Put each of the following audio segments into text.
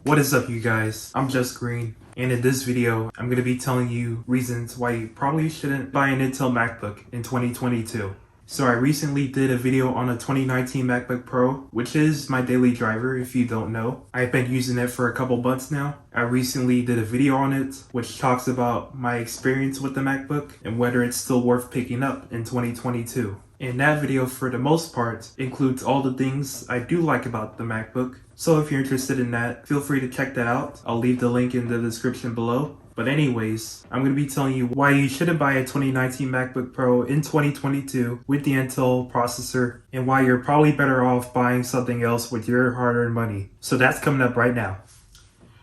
What is up, you guys? I'm Just Green, and in this video, I'm going to be telling you reasons why you probably shouldn't buy an Intel MacBook in 2022. So I recently did a video on a 2019 MacBook Pro, which is my daily driver if you don't know. I've been using it for a couple months now. I recently did a video on it, which talks about my experience with the MacBook and whether it's still worth picking up in 2022. And that video, for the most part, includes all the things I do like about the MacBook. So if you're interested in that, feel free to check that out. I'll leave the link in the description below. But anyways, I'm going to be telling you why you shouldn't buy a 2019 MacBook Pro in 2022 with the Intel processor, and why you're probably better off buying something else with your hard-earned money. So that's coming up right now.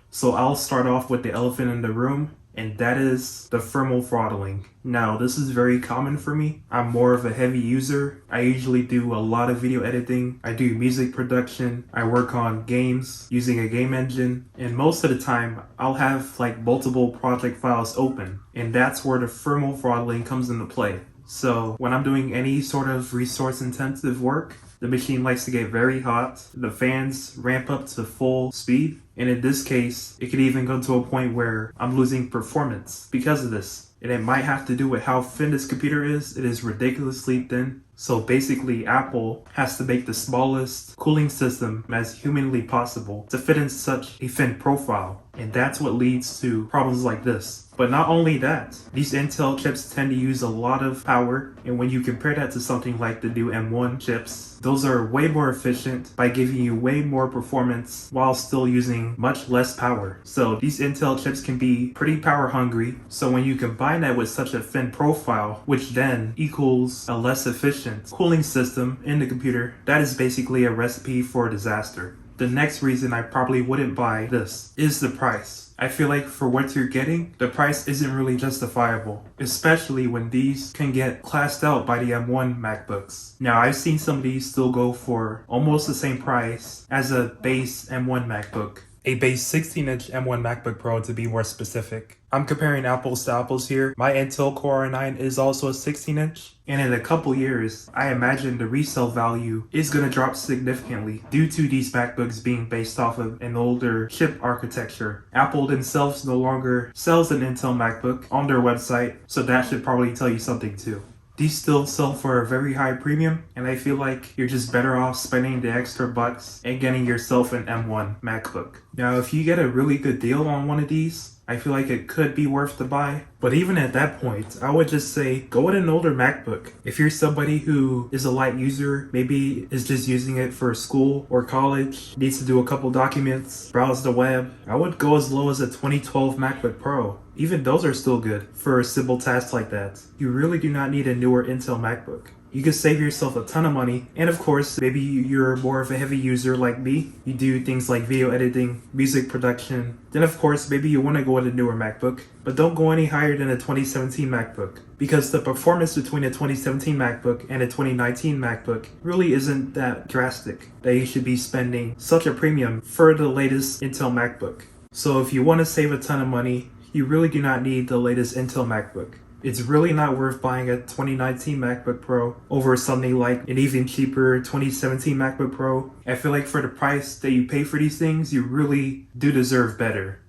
So I'll start off with the elephant in the room, and that is the thermal throttling. Now, this is very common for me. I'm more of a heavy user. I usually do a lot of video editing. I do music production. I work on games using a game engine. And most of the time, I'll have like multiple project files open. And that's where the thermal throttling comes into play. So when I'm doing any sort of resource intensive work, the machine likes to get very hot. The fans ramp up to full speed. And in this case, it could even go to a point where I'm losing performance because of this. And it might have to do with how thin this computer is. It is ridiculously thin. So basically, Apple has to make the smallest cooling system as humanly possible to fit in such a thin profile. And that's what leads to problems like this. But not only that, these Intel chips tend to use a lot of power, and when you compare that to something like the new M1 chips, those are way more efficient by giving you way more performance while still using much less power. So these Intel chips can be pretty power hungry, so when you combine that with such a thin profile, which then equals a less efficient cooling system in the computer, that is basically a recipe for disaster. The next reason I probably wouldn't buy this is the price. I feel like for what you're getting, the price isn't really justifiable, especially when these can get classed out by the M1 MacBooks. Now, I've seen some of these still go for almost the same price as a base M1 MacBook. A base 16-inch M1 MacBook Pro to be more specific. I'm comparing apples to apples here. My Intel Core i9 is also a 16-inch, and in a couple years, I imagine the resale value is going to drop significantly due to these MacBooks being based off of an older chip architecture. Apple themselves no longer sells an Intel MacBook on their website, so that should probably tell you something too. These still sell for a very high premium, and I feel like you're just better off spending the extra bucks and getting yourself an M1 MacBook. Now, if you get a really good deal on one of these, I feel like it could be worth the buy. But even at that point, I would just say go with an older MacBook. If you're somebody who is a light user, maybe is just using it for school or college, needs to do a couple documents, browse the web, I would go as low as a 2012 MacBook Pro. Even those are still good for a simple task like that. You really do not need a newer Intel MacBook. You can save yourself a ton of money, and of course, maybe you're more of a heavy user like me. You do things like video editing, music production. Then of course, maybe you want to go with a newer MacBook, but don't go any higher than a 2017 MacBook, because the performance between a 2017 MacBook and a 2019 MacBook really isn't that drastic that you should be spending such a premium for the latest Intel MacBook. So if you want to save a ton of money, you really do not need the latest Intel MacBook. It's really not worth buying a 2019 MacBook Pro over something like an even cheaper 2017 MacBook Pro. I feel like for the price that you pay for these things, you really do deserve better.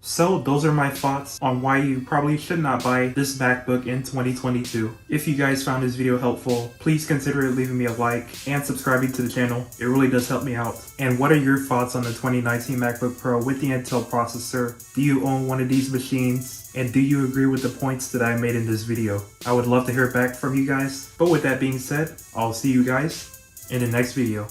So those are my thoughts on why you probably should not buy this MacBook in 2022. If you guys found this video helpful, please consider leaving me a like and subscribing to the channel. It really does help me out. And what are your thoughts on the 2019 MacBook Pro with the Intel processor? Do you own one of these machines? And do you agree with the points that I made in this video? I would love to hear back from you guys. But with that being said, I'll see you guys in the next video.